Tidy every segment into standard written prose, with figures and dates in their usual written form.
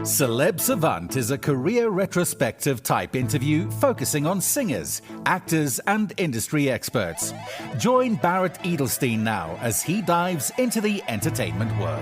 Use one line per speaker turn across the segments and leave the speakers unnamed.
Celeb Savant is a career retrospective type interview focusing on singers, actors, and industry experts. Join Barrett Edelstein now as he dives into the entertainment world.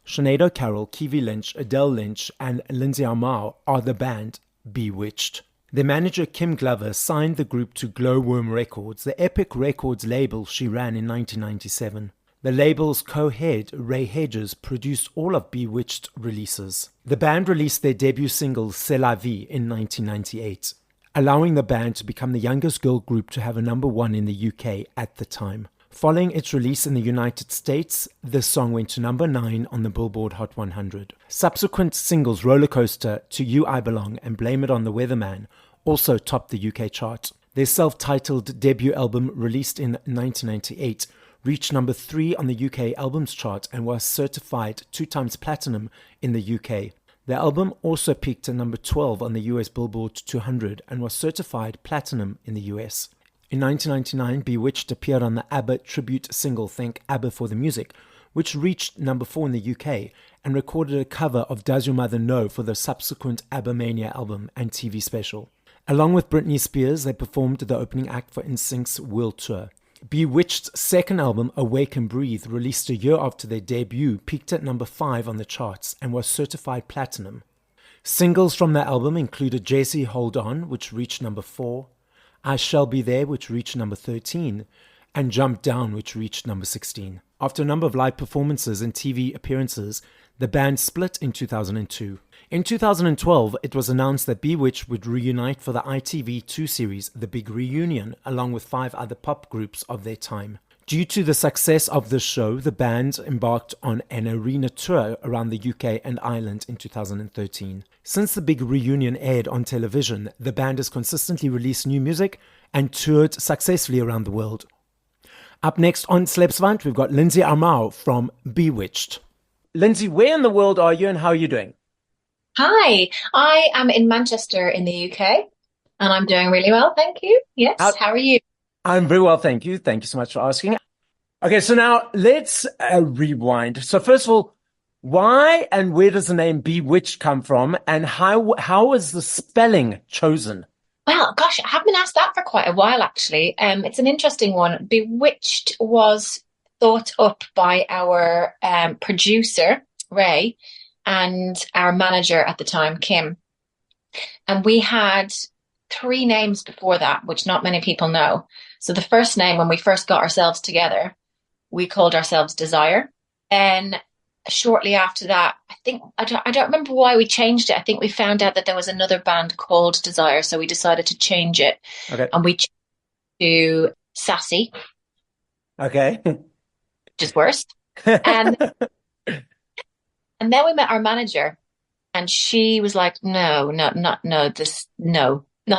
Sinead O'Carroll, Kiwi Lynch, Adele Lynch, and Lindsay Armaou are the band Bewitched. Their manager Kim Glover signed the group to Glowworm Records, the Epic Records label she ran in 1997. The label's co-head, Ray Hedges, produced all of Bewitched releases. The band released their debut single, C'est la vie, in 1998, allowing the band to become the youngest girl group to have a number one in the UK at the time. Following its release in the United States, the song went to number 9 on the Billboard Hot 100. Subsequent singles Rollercoaster, To You I Belong, and Blame It on the Weatherman also topped the UK chart. Their self-titled debut album, released in 1998, reached number 3 on the UK albums chart and was certified 2 times platinum in the UK. The album also peaked at number 12 on the US Billboard 200 and was certified platinum in the US. In 1999, Bewitched appeared on the ABBA tribute single Thank ABBA for the Music, which reached number 4 in the UK and recorded a cover of Does Your Mother Know for the subsequent ABBA Mania album and TV special. Along with Britney Spears, they performed the opening act for NSYNC's World Tour. Bewitched's second album, Awake and Breathe, released a year after their debut, peaked at number 5 on the charts and was certified platinum. Singles from that album included Jessie Hold On, which reached number 4, I Shall Be There, which reached number 13, and Jump Down, which reached number 16. After a number of live performances and TV appearances, the band split in 2002. In 2012, it was announced that Bewitched would reunite for the ITV2 series The Big Reunion, along with 5 other pop groups of their time. Due to the success of the show, the band embarked on an arena tour around the UK and Ireland in 2013. Since the Big Reunion aired on television, the band has consistently released new music and toured successfully around the world. Up next on Celeb Savant, we've got Lindsay Armaou from Bewitched. Lindsay, where in the world are you and how are you doing?
Hi, I am in Manchester in the UK and I'm doing really well, thank you. Yes, how are you?
I'm very well, thank you. Thank you so much for asking. Okay, so now let's rewind. So first of all, why and where does the name Bewitched come from, and how was the spelling chosen?
Well, gosh, I have been asked that for quite a while, actually. It's an interesting one. Bewitched was thought up by our producer, Ray, and our manager at the time, Kim. And we had 3 names before that, which not many people know. So the first name, when we first got ourselves together, we called ourselves Desire. And shortly after that, I don't remember why we changed it. I think we found out that there was another band called Desire, so we decided to change it.
Okay.
And we changed to Sassy.
Okay.
Which is worse. And then we met our manager, and she was like, no, not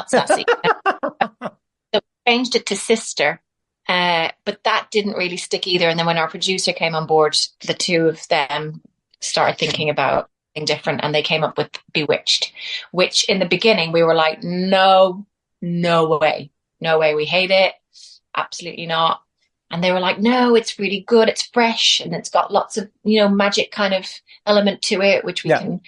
Sassy. So we changed it to Sister. But that didn't really stick either. And then when our producer came on board, the two of them started thinking about something different, and they came up with Bewitched, which in the beginning we were like, no way, we hate it, absolutely not. And they were like, no, it's really good, it's fresh, and it's got lots of magic kind of element to it, which we can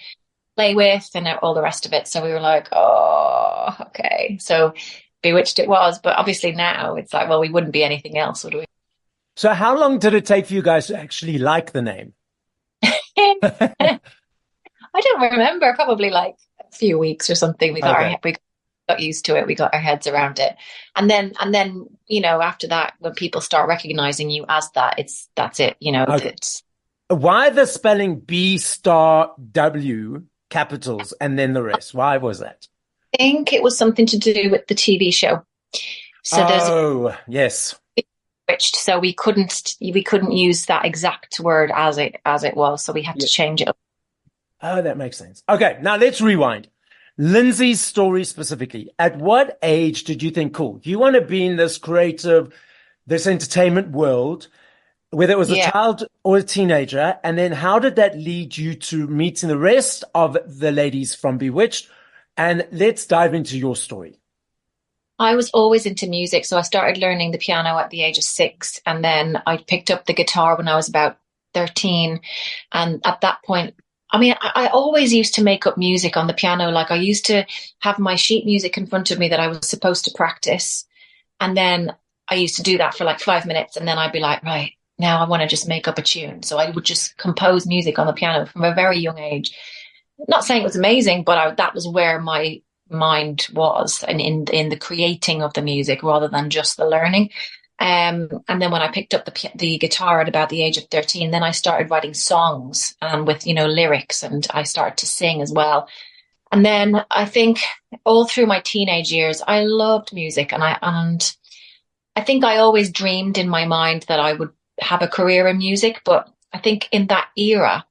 play with, and all the rest of it. So we were like, oh, okay, so Bewitched it was. But obviously now it's like, well, we wouldn't be anything else, would we?
So how long did it take for you guys to actually like the name?
I don't remember, probably like a few weeks or something. We got used to it, we got our heads around it, and then after that, when people start recognizing you as that, that's it. It's
why the spelling B*W capitals and then the rest? Why was that?
I think it was something to do with the TV show. So
yes.
Switched, so we couldn't use that exact word as it was, so we had to change it up.
Oh, that makes sense. Okay, now let's rewind. Lindsay's story specifically. At what age did you think, cool, you want to be in this creative, this entertainment world? whether it was a
Yeah.
child or a teenager. And then how did that lead you to meeting the rest of the ladies from Bewitched? And let's dive into your story.
I was always into music, so I started learning the piano at the age of 6, and then I picked up the guitar when I was about 13. And at that point, I mean, I always used to make up music on the piano. Like, I used to have my sheet music in front of me that I was supposed to practice. And then I used to do that for like 5 minutes, and then I'd be like, right, now I want to just make up a tune. So I would just compose music on the piano from a very young age. Not saying it was amazing, but that was where my mind was, and in the creating of the music rather than just the learning. And then when I picked up the guitar at about the age of 13, then I started writing songs with, lyrics, and I started to sing as well. And then I think all through my teenage years, I loved music, and I think I always dreamed in my mind that I would have a career in music. But I think in that era,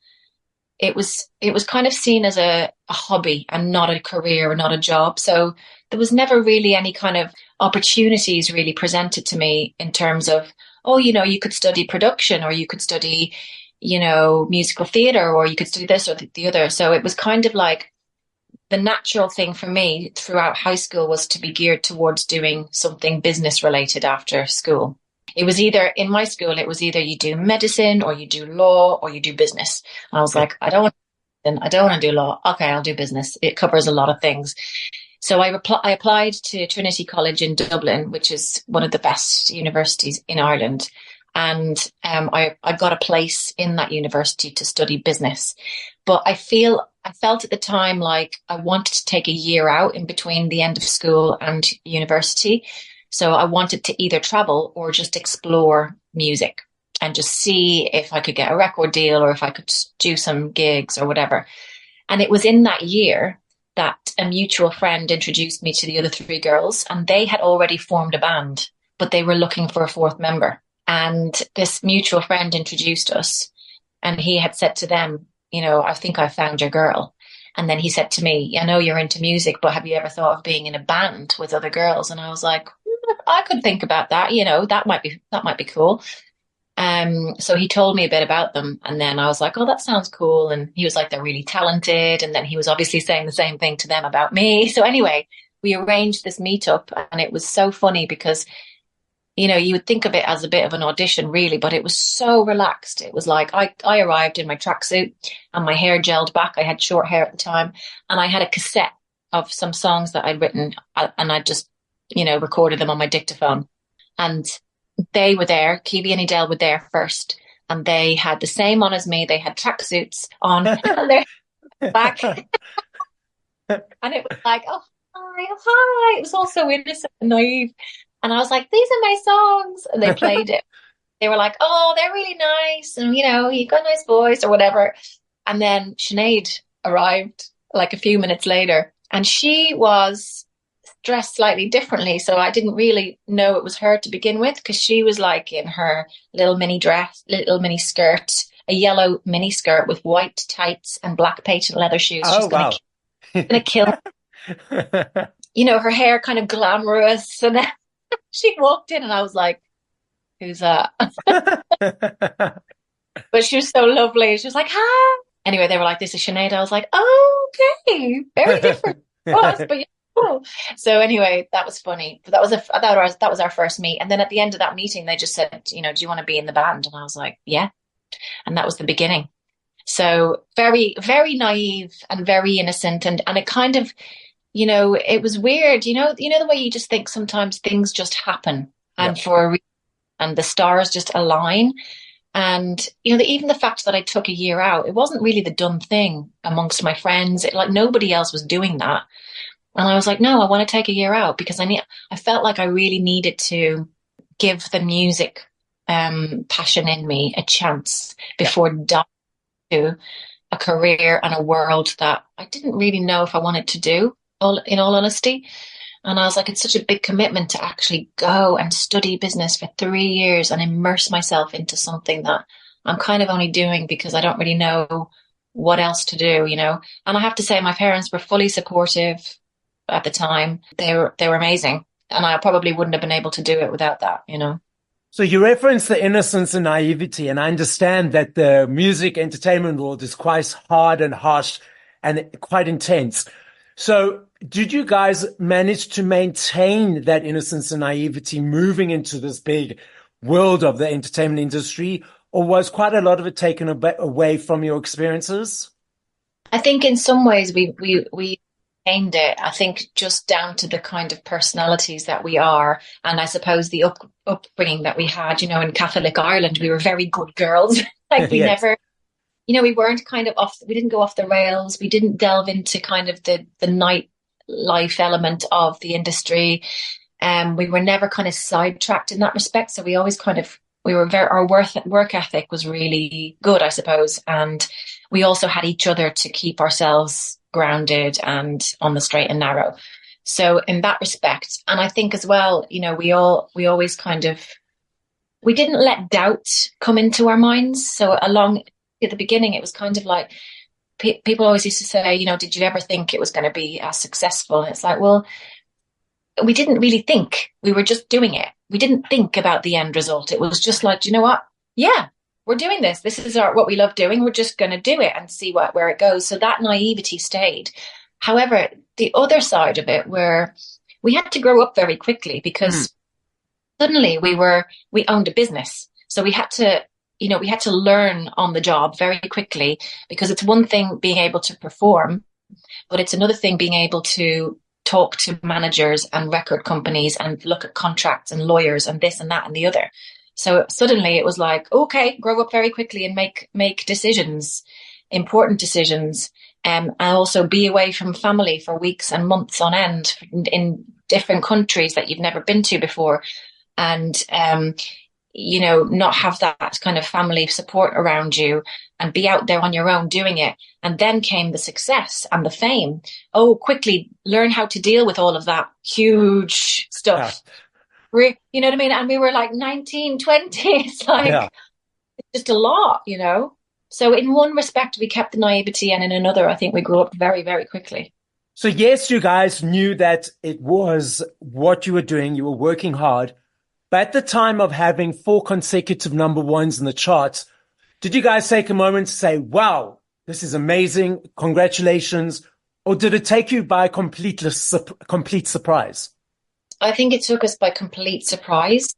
it was kind of seen as a hobby and not a career and not a job. So there was never really any kind of opportunities really presented to me in terms of, oh, you could study production, or you could study, musical theatre, or you could study this or the other. So it was kind of like the natural thing for me throughout high school was to be geared towards doing something business related after school. It was either, in my school, it was either you do medicine or you do law or you do business. And I was like, I don't want to do law. Okay, I'll do business. It covers a lot of things. So I applied to Trinity College in Dublin, which is one of the best universities in Ireland. And I got a place in that university to study business. But I felt at the time like I wanted to take a year out in between the end of school and university. So I wanted to either travel or just explore music and just see if I could get a record deal or if I could do some gigs or whatever. And it was in that year that a mutual friend introduced me to the other 3 girls, and they had already formed a band, but they were looking for a 4th member. And this mutual friend introduced us, and he had said to them, I think I found your girl. And then he said to me, I know you're into music, but have you ever thought of being in a band with other girls? And I was like, I could think about that. That might be cool. So he told me a bit about them, and then I was like, oh, that sounds cool. And he was like, they're really talented. And then he was obviously saying the same thing to them about me. So anyway, we arranged this meetup, and it was so funny because, you would think of it as a bit of an audition really, but it was so relaxed. It was like, I arrived in my tracksuit and my hair gelled back. I had short hair at the time, and I had a cassette of some songs that I'd written, and I just, recorded them on my dictaphone. And they were there. Kiwi and Adele were there first, and they had the same on as me. They had tracksuits on and their back. And it was like, oh, hi. It was all so innocent and naive. And I was like, these are my songs. And they played it. They were like, oh, they're really nice. And, you got a nice voice or whatever. And then Sinead arrived like a few minutes later, and she was dressed slightly differently. So I didn't really know it was her to begin with, because she was like in her little mini dress, little mini skirt, a yellow mini skirt with white tights and black patent leather shoes.
Oh,
She's
wow.
gonna kill. Her hair kind of glamorous. And then she walked in, and I was like, who's that? But she was so lovely. She was like, hi. Anyway, they were like, this is Sinead. I was like, oh, okay. Very different from us, but yeah, cool. So anyway, that was funny. But that was our first meet. And then at the end of that meeting, they just said, do you want to be in the band? And I was like, yeah. And that was the beginning. So very, very naive and very innocent. And it kind of, it was weird. The way you just think sometimes things just happen, and for a reason, and the stars just align. And, even the fact that I took a year out, it wasn't really the done thing amongst my friends. Nobody else was doing that. And I was like, no, I want to take a year out, because I felt like I really needed to give the music passion in me a chance before diving into a career and a world that I didn't really know if I wanted to do, in all honesty. And I was like, it's such a big commitment to actually go and study business for 3 years and immerse myself into something that I'm kind of only doing because I don't really know what else to do, And I have to say, my parents were fully supportive at the time. They were amazing. And I probably wouldn't have been able to do it without that,
So you reference the innocence and naivety, and I understand that the music entertainment world is quite hard and harsh and quite intense. So did you guys manage to maintain that innocence and naivety moving into this big world of the entertainment industry, or was quite a lot of it taken away from your experiences?
I think in some ways we aimed it. I think just down to the kind of personalities that we are, and I suppose the upbringing that we had. You know, in Catholic Ireland, we were very good girls. Like we
Yes.
never, you know, we weren't kind of off. We didn't go off the rails. We didn't delve into kind of the nightlife element of the industry. We were never kind of sidetracked in that respect. So we always kind of we were very our work ethic was really good, I suppose, and we also had each other to keep ourselves grounded and on the straight and narrow. So in that respect, and I think as well, you know, we always kind of we didn't let doubt come into our minds. So along at the beginning, it was kind of like people always used to say, you know, did you ever think it was going to be as successful? And it's like, well, we didn't really think. We were just doing it. We didn't think about the end result. It was just like, do you know what? Yeah, we're doing this. This is what we love doing. We're just going to do it and see where it goes. So that naivety stayed. However, the other side of it, where we had to grow up very quickly because suddenly we owned a business. So we had to, you know, we had to learn on the job very quickly, because it's one thing being able to perform, but it's another thing being able to talk to managers and record companies and look at contracts and lawyers and this and that and the other. So suddenly it was like, okay, grow up very quickly and make decisions, important decisions, and also be away from family for weeks and months on end in different countries that you've never been to before. And, you know, not have that kind of family support around you and be out there on your own doing it. And then came the success and the fame. Oh, quickly learn how to deal with all of that huge stuff. Yeah. You know what I mean? And we were like 19, 20. It's like, it's just a lot, you know? So in one respect, we kept the naivety, and in another, I think we grew up very, very quickly.
So yes, you guys knew that it was what you were doing. You were working hard. But at the time of having 4 consecutive number ones in the charts, did you guys take a moment to say, wow, this is amazing, congratulations? Or did it take you by complete surprise?
I think it took us by complete surprise,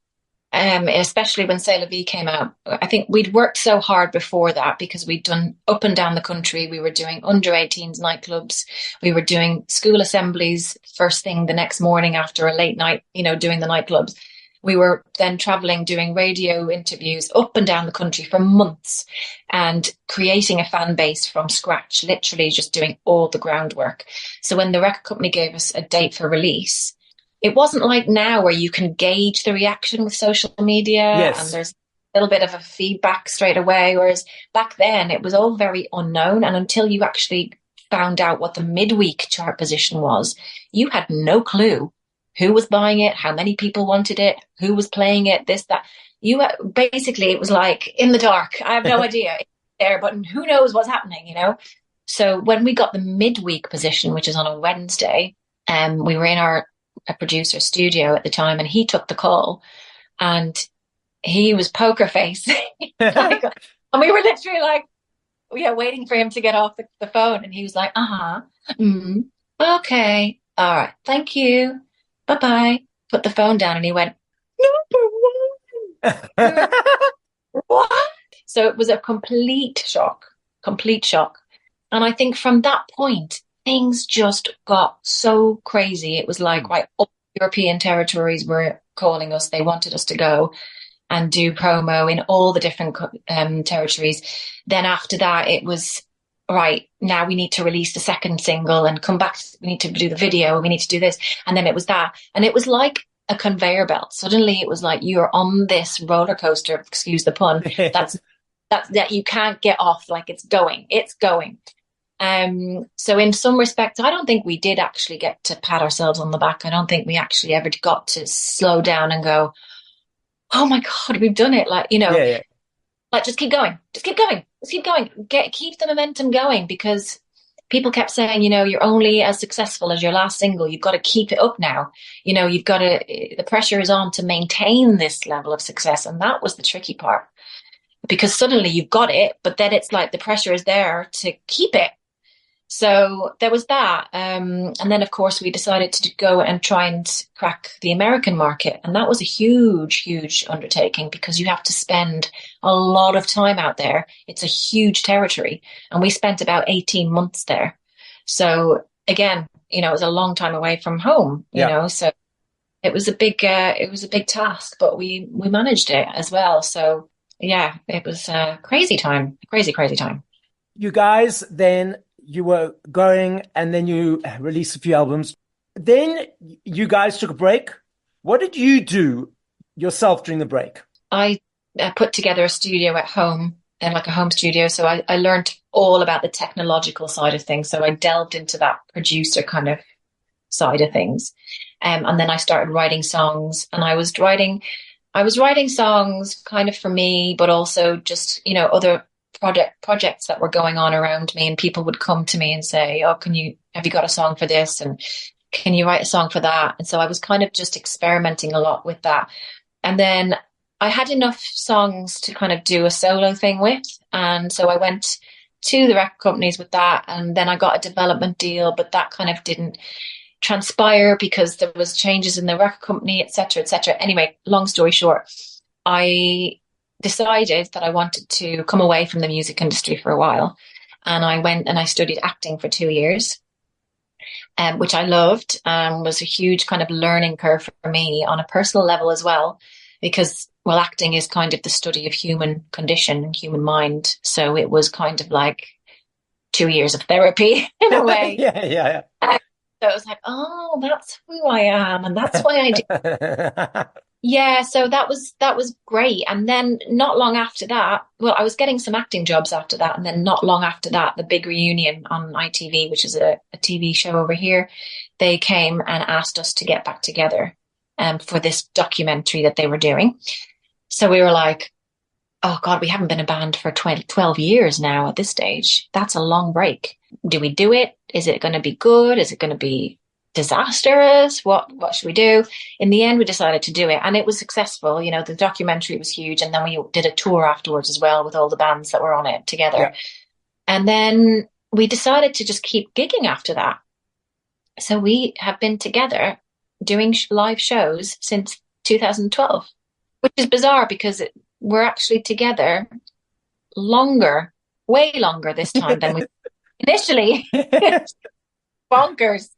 especially when Celeb Savant came out. I think we'd worked so hard before that because we'd done up and down the country. We were doing under 18s nightclubs. We were doing school assemblies first thing the next morning after a late night, you know, doing the nightclubs. We were then traveling, doing radio interviews up and down the country for months and creating a fan base from scratch, literally just doing all the groundwork. So when the record company gave us a date for release, it wasn't like now where you can gauge the reaction with social media.
Yes.
And there's a little bit of a feedback straight away. Whereas back then it was all very unknown. And until you actually found out what the midweek chart position was, you had no clue who was buying it, how many people wanted it, who was playing it, this, that. You basically, it was like in the dark. I have no idea it's there, but who knows what's happening, you know? So when we got the midweek position, which is on a Wednesday, we were in a producer's studio at the time, and he took the call, and he was poker face. And we were literally like, yeah, waiting for him to get off the phone. And he was like, okay, all right, thank you. Bye-bye. Put the phone down, and he went, number one. What? So it was a complete shock. And I think from that point, things just got so crazy. It was like, right, all European territories were calling us. They wanted us to go and do promo in all the different territories. Then after that, it was, right, now we need to release the second single and come back. We need to do the video. We need to do this. And then it was that. And it was like a conveyor belt. Suddenly it was like you're on this roller coaster, excuse the pun, that you can't get off. Like it's going. So in some respects, I don't think we did actually get to pat ourselves on the back. I don't think we actually ever got to slow down and go, oh my God, we've done it. Like, you know, like just keep going. Keep the momentum going, because people kept saying, you're only as successful as your last single. You've got to keep it up now. You've got to, the pressure is on to maintain this level of success. And that was the tricky part, because suddenly you've got it, but then it's like the pressure is there to keep it. So there was that. And then, of course, we decided to go and try and crack the American market. And that was a huge, huge undertaking, because you have to spend a lot of time out there. It's a huge territory. And we spent about 18 months there. So again, it was a long time away from home, you know, so it was a big task, but we managed it as well. So yeah, it was a crazy time, crazy time.
You guys then, you were going, and then you released a few albums. Then you guys took a break. What did you do yourself during the break?
I put together a studio at home, and like a home studio. So I learned all about the technological side of things. So I delved into that producer kind of side of things. And then I started writing songs, and I was writing songs kind of for me, but also just, other projects that were going on around me, and people would come to me and say, oh, have you got a song for this? And can you write a song for that? And so I was kind of just experimenting a lot with that. And then I had enough songs to kind of do a solo thing with. And so I went to the record companies with that. And then I got a development deal, but that kind of didn't transpire because there was changes in the record company, et cetera, et cetera. Anyway, long story short, I decided that I wanted to come away from the music industry for a while. And I went and I studied acting for 2 years, which I loved, was a huge kind of learning curve for me on a personal level as well, because, well, acting is kind of the study of human condition and human mind. So it was kind of like 2 years of therapy in a way.
Yeah.
So it was like, oh, that's who I am, and that's why I do. Yeah, so that was great. And then not long after that, well, I was getting some acting jobs after that. And then not long after that, the big reunion on ITV, which is a TV show over here, they came and asked us to get back together for this documentary that they were doing. So we were like, oh God, we haven't been a band for 12 years now at this stage. That's a long break. Do we do it? Is it going to be good? Is it going to be disastrous? What should we do? In the end, we decided to do it, and it was successful. The documentary was huge, and then we did a tour afterwards as well with all the bands that were on it together. Yeah. And then we decided to just keep gigging after that. So we have been together doing live shows since 2012, which is bizarre because we're actually together longer, way longer this time than we initially. Bonkers.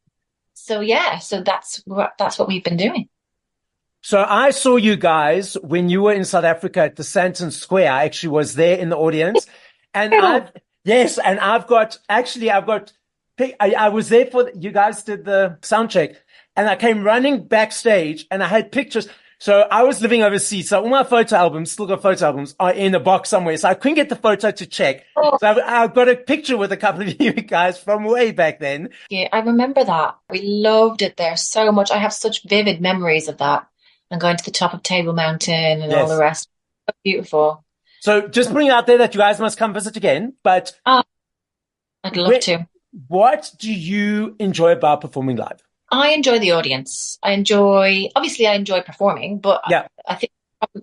So yeah, so that's what we've been doing.
So I saw you guys when you were in South Africa at the Sandton Square. I actually was there in the audience, and I was there for, you guys did the sound check, and I came running backstage, and I had pictures. So I was living overseas, so all my photo albums, still got photo albums, are in a box somewhere. So I couldn't get the photo to check. Oh. So I've got a picture with a couple of you guys from way back then.
Yeah, I remember that. We loved it there so much. I have such vivid memories of that, and going to the top of Table Mountain and all the rest. So beautiful.
So just putting it out there that you guys must come visit again. But
I'd love to.
What do you enjoy about performing live?
I enjoy the audience. Obviously I enjoy performing, but yeah. I think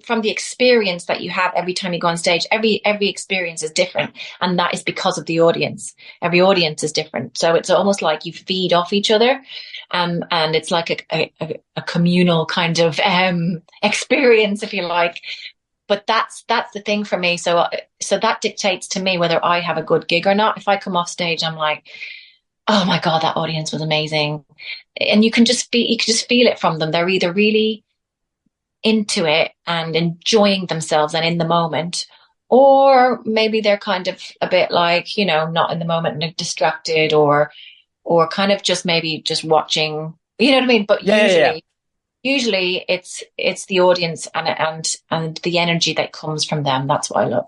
from the experience that you have every time you go on stage, every experience is different. And that is because of the audience. Every audience is different. So it's almost like you feed off each other. And it's like a communal kind of experience, if you like. But that's the thing for me. So that dictates to me whether I have a good gig or not. If I come off stage, I'm like, oh my God, that audience was amazing. And you can just feel it from them. They're either really into it and enjoying themselves and in the moment, or maybe they're kind of a bit like, not in the moment and distracted, or kind of just maybe just watching, you know what I mean? But usually it's the audience and the energy that comes from them. That's what I love.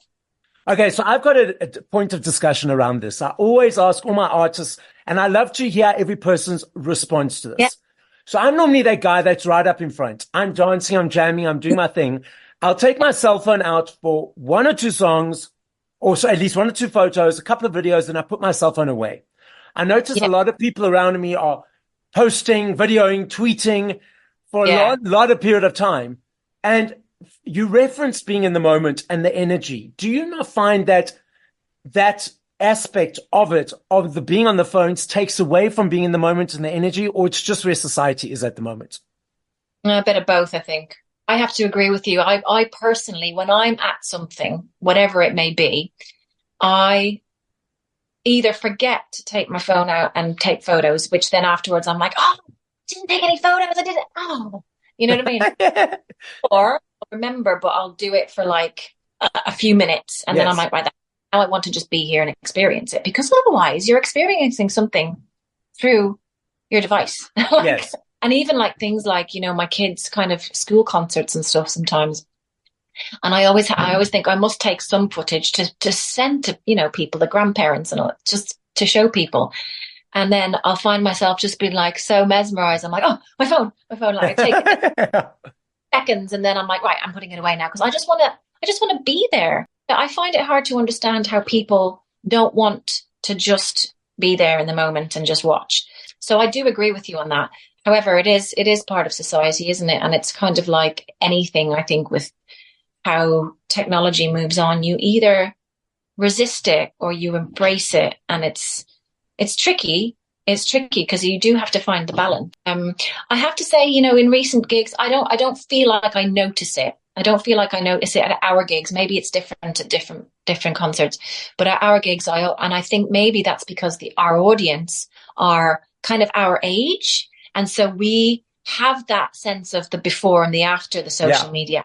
Okay, so I've got a point of discussion around this. I always ask all my artists, and I love to hear every person's response to this. Yeah. So I'm normally that guy that's right up in front. I'm dancing, I'm jamming, I'm doing my thing. I'll take my cell phone out for one or two songs, or so at least one or two photos, a couple of videos, and I put my cell phone away. I notice a lot of people around me are posting, videoing, tweeting for a lot of period of time. And you referenced being in the moment and the energy. Do you not find that aspect of it, of the being on the phones, takes away from being in the moment and the energy, or it's just where society is at the moment?
A bit of both, I think. I have to agree with you. I personally, when I'm at something, whatever it may be, I either forget to take my phone out and take photos, which then afterwards I'm like, oh, I didn't take any photos. I didn't. Oh, you know what I mean? Or I'll remember, but I'll do it for like a few minutes. And then I'm like, right, now I want to just be here and experience it, because otherwise you're experiencing something through your device.
Yes.
And even like things like, you know, my kids' kind of school concerts and stuff sometimes. And I always think I must take some footage to send to, you know, people, the grandparents and all, just to show people. And then I'll find myself just being like so mesmerized. I'm like, oh, my phone. Like I take it seconds, and then I'm like, right, I'm putting it away now, because I just want to be there. I find it hard to understand how people don't want to just be there in the moment and just watch. So I do agree with you on that. However, it is part of society, isn't it? And it's kind of like anything, I think, with how technology moves on. You either resist it or you embrace it, and it's tricky. It's tricky because you do have to find the balance. I have to say, you know, in recent gigs, I don't feel like I notice it. I don't feel like I notice it at our gigs. Maybe it's different at different concerts, but at our gigs, I think maybe that's because our audience are kind of our age, and so we have that sense of the before and the after the social media.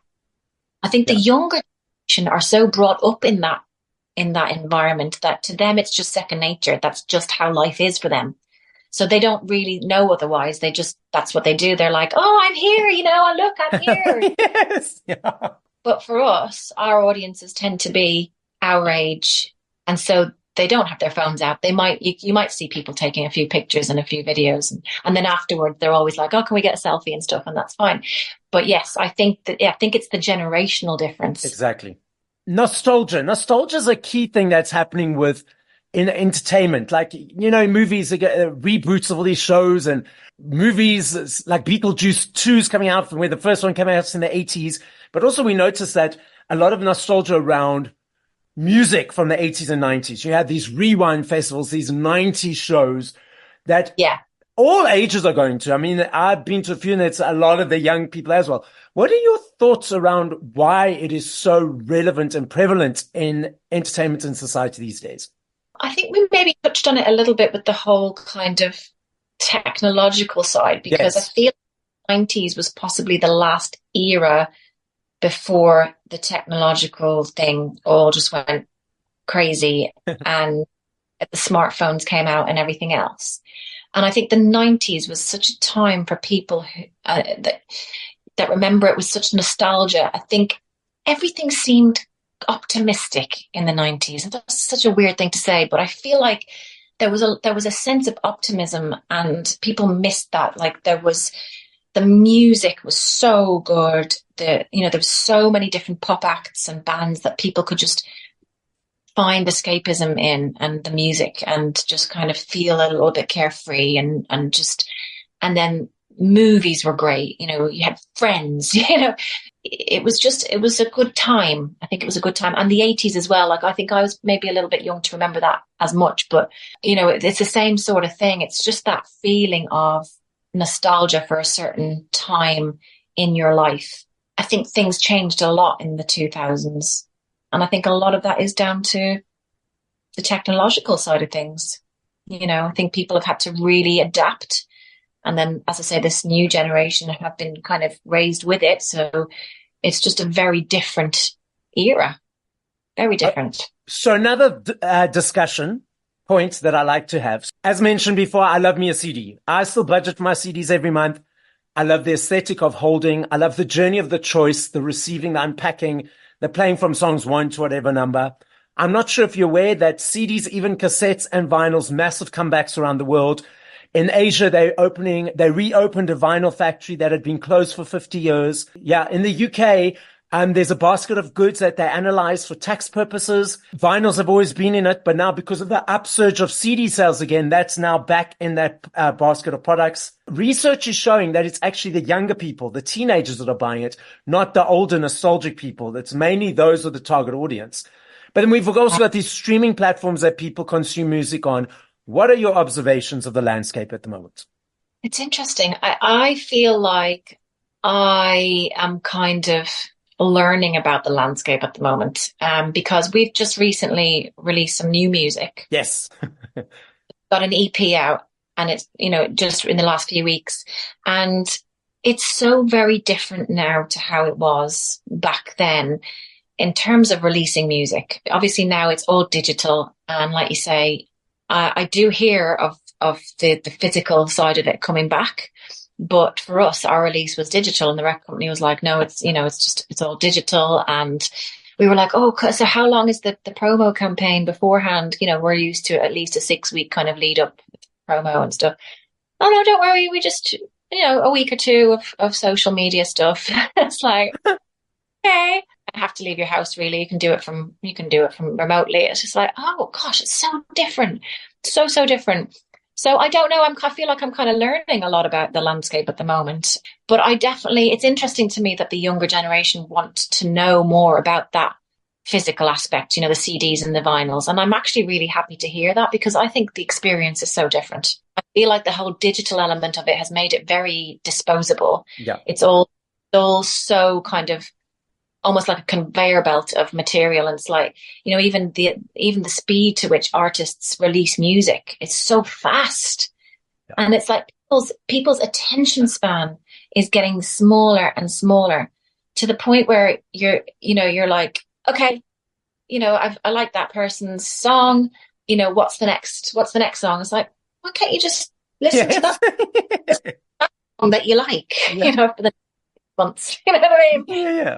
I think the younger generation are so brought up in that environment that to them it's just second nature. That's just how life is for them. So they don't really know otherwise. That's what they do. They're like, oh, I'm here, you know, look, I'm here.
Yes. Yeah.
But for us, our audiences tend to be our age. And so they don't have their phones out. You might see people taking a few pictures and a few videos. And then afterwards, they're always like, oh, can we get a selfie and stuff? And that's fine. But yes, I think it's the generational difference.
Exactly. Nostalgia is a key thing that's happening in entertainment. Like, you know, movies, reboots of all these shows, and movies like Beetlejuice 2 is coming out from where the first one came out in the 80s. But also we noticed that a lot of nostalgia around music from the 80s and 90s. You had these rewind festivals, these 90s shows that all ages are going to. I mean, I've been to a few, and it's a lot of the young people as well. What are your thoughts around why it is so relevant and prevalent in entertainment and society these days?
I think we maybe touched on it a little bit with the whole kind of technological side, because I feel the 90s was possibly the last era before the technological thing all just went crazy and the smartphones came out and everything else. And I think the 90s was such a time for people who, that remember it with such nostalgia. I think everything seemed optimistic in the 90s. That's such a weird thing to say, but I feel like there was a sense of optimism, and people missed that. Like the music was so good. There was so many different pop acts and bands that people could just find escapism in, and the music, and just kind of feel a little bit carefree, and then movies were great. You know, you had Friends, you know, it was a good time. I think it was a good time. And the 80s as well. Like, I think I was maybe a little bit young to remember that as much, but you know, it's the same sort of thing. It's just that feeling of nostalgia for a certain time in your life. I think things changed a lot in the 2000s. And I think a lot of that is down to the technological side of things. You know, I think people have had to really adapt. And then, as I say, this new generation have been kind of raised with it. So it's just a very different era. Very different.
So another discussion point that I like to have. As mentioned before, I love me a CD. I still budget for my CDs every month. I love the aesthetic of holding. I love the journey of the choice, the receiving, the unpacking, the playing from songs 1 to whatever number. I'm not sure if you're aware that CDs, even cassettes and vinyls, massive comebacks around the world. In Asia, they reopened a vinyl factory that had been closed for 50 years. Yeah. In the UK, There's a basket of goods that they analyze for tax purposes. Vinyls have always been in it, but now because of the upsurge of CD sales again, that's now back in that basket of products. Research is showing that it's actually the younger people, the teenagers that are buying it, not the older nostalgic people. That's mainly those are the target audience. But then we've also got these streaming platforms that people consume music on. What are your observations of the landscape at the moment?
It's interesting. I feel like I am kind of learning about the landscape at the moment, because we've just recently released some new music.
Yes.
Got an EP out, and it's, just in the last few weeks. And it's so very different now to how it was back then in terms of releasing music. Obviously now it's all digital. And like you say, I do hear of the physical side of it coming back. But for us, our release was digital, and the record company was like, no, it's all digital. And we were like, oh, so how long is the promo campaign beforehand? We're used to at least a 6-week kind of lead up promo and stuff. Oh no, don't worry. We just, a week or two of social media stuff. It's like, okay, I have to leave your house. Really, you can do it from remotely. It's just like, oh gosh, it's so different, so different. So I don't know. I feel like I'm kind of learning a lot about the landscape at the moment. But it's interesting to me that the younger generation want to know more about that physical aspect, the CDs and the vinyls. And I'm actually really happy to hear that, because I think the experience is so different. I feel like the whole digital element of it has made it very disposable.
Yeah.
It's all so kind of almost like a conveyor belt of material. And it's like, even the speed to which artists release music, it's so fast. Yeah. And it's like people's attention span is getting smaller and smaller, to the point where you're like, okay, I like that person's song. What's the next song? It's like, why can't you just listen to that song that you like, for the months, you know what I mean?
Yeah.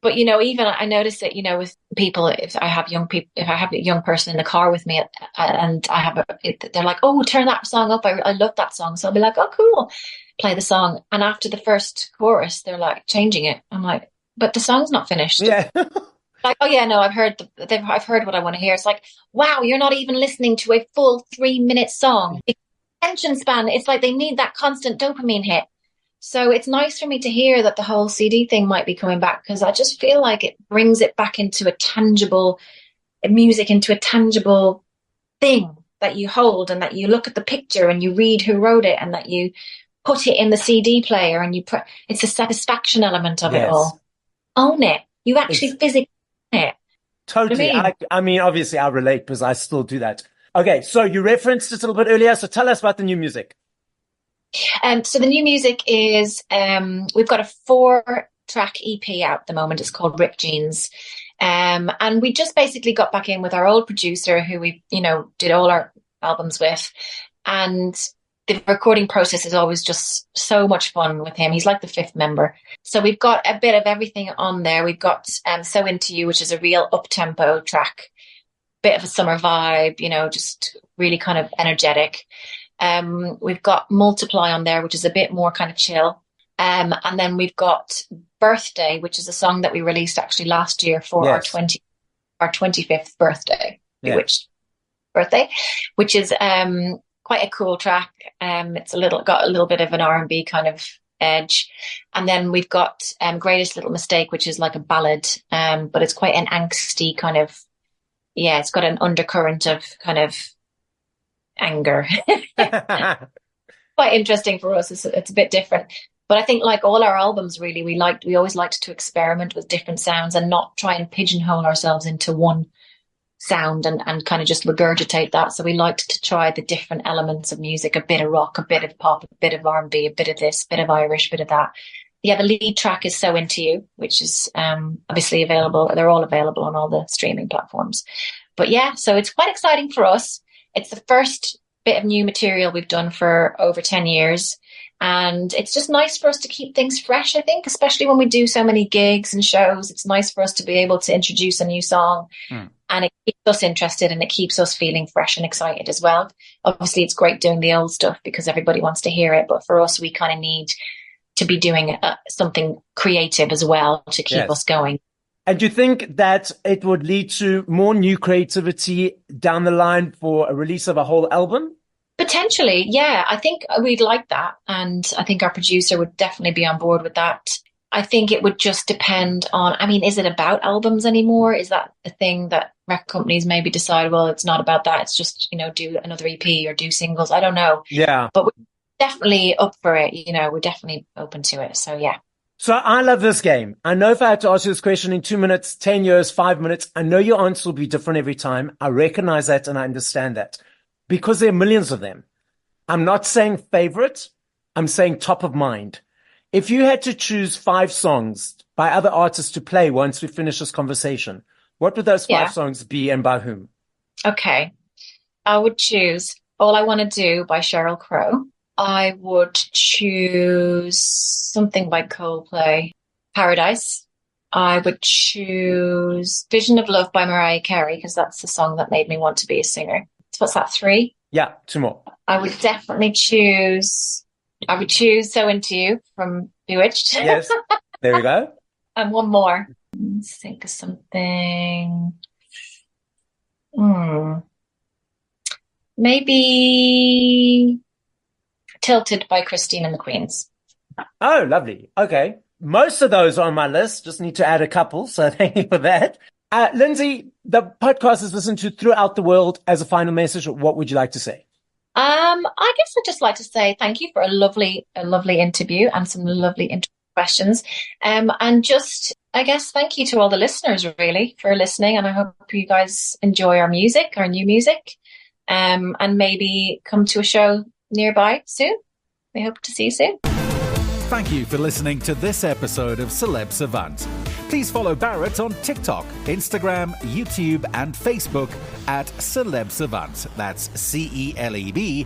But, even I noticed that, with people, if I have a young person in the car with me and they're like, oh, turn that song up. I love that song. So I'll be like, oh, cool. Play the song. And after the first chorus, they're like changing it. I'm like, but the song's not finished.
Yeah.
Like, oh yeah, no, I've heard what I want to hear. It's like, wow, you're not even listening to a full 3-minute song. The attention span, it's like they need that constant dopamine hit. So it's nice for me to hear that the whole CD thing might be coming back, because I just feel like it brings it back into a tangible thing that you hold, and that you look at the picture and you read who wrote it, and that you put it in the CD player, and it's a satisfaction element of it all. Own it. You actually physically own it.
Totally.
You know what I mean?
I mean, obviously I relate because I still do that. Okay. So you referenced it a little bit earlier. So tell us about the new music.
So the new music is, we've got a 4-track EP out at the moment. It's called Ripped Jeans. And we just basically got back in with our old producer who we, did all our albums with. And the recording process is always just so much fun with him. He's like the 5th member. So we've got a bit of everything on there. We've got So Into You, which is a real up-tempo track, bit of a summer vibe, just really kind of energetic. We've got Multiply on there, which is a bit more kind of chill. And then we've got Birthday, which is a song that we released actually last year for our 25th birthday, which is quite a cool track. It's got a little bit of an R&B kind of edge. And then we've got Greatest Little Mistake, which is like a ballad, but it's quite an angsty kind of, it's got an undercurrent of kind of anger. Quite interesting for us. It's a bit different, but I think like all our albums really, we always liked to experiment with different sounds and not try and pigeonhole ourselves into one sound and kind of just regurgitate that. So we liked to try the different elements of music, a bit of rock, a bit of pop, a bit of R&B, a bit of this, a bit of Irish, a bit of that. The lead track is So Into You, which is obviously available. They're all available on all the streaming platforms. But so it's quite exciting for us. It's the first bit of new material we've done for over 10 years. And it's just nice for us to keep things fresh, I think, especially when we do so many gigs and shows. It's nice for us to be able to introduce a new song. And it keeps us interested and it keeps us feeling fresh and excited as well. Obviously, it's great doing the old stuff because everybody wants to hear it. But for us, we kind of need to be doing something creative as well to keep us going.
And do you think that it would lead to more new creativity down the line for a release of a whole album?
Potentially, yeah. I think we'd like that. And I think our producer would definitely be on board with that. I think it would just depend on, I mean, is it about albums anymore? Is that the thing that record companies maybe decide, well, it's not about that. It's just, do another EP or do singles. I don't know.
Yeah.
But we're definitely up for it. We're definitely open to it. So, yeah.
So I love this game. I know if I had to ask you this question in 2 minutes, 10 years, 5 minutes, I know your answer will be different every time. I recognize that and I understand that because there are millions of them. I'm not saying favorite. I'm saying top of mind. If you had to choose 5 songs by other artists to play once we finish this conversation, what would those 5 songs be and by whom?
Okay. I would choose All I Want to Do by Sheryl Crow. I would choose something by Coldplay, Paradise. I would choose Vision of Love by Mariah Carey, because that's the song that made me want to be a singer. So what's that, 3?
Yeah, 2 more.
I would definitely choose So Into You from Bewitched.
Yes, there we go.
And one more. Let's think of something. Maybe Tilted by Christine and the Queens.
Oh, lovely. Okay. Most of those are on my list. Just need to add a couple. So thank you for that. Lindsay, the podcast is listened to throughout the world. As a final message, what would you like to say?
I guess I'd just like to say thank you for a lovely interview and some lovely questions. And just, I guess, thank you to all the listeners really for listening. And I hope you guys enjoy our new music, and maybe come to a show nearby soon. We hope to see you soon.
Thank you for listening to this episode of Celeb Savant. Please follow Barrett on TikTok, Instagram, YouTube, and Facebook at Celeb Savant. That's CelebSavant.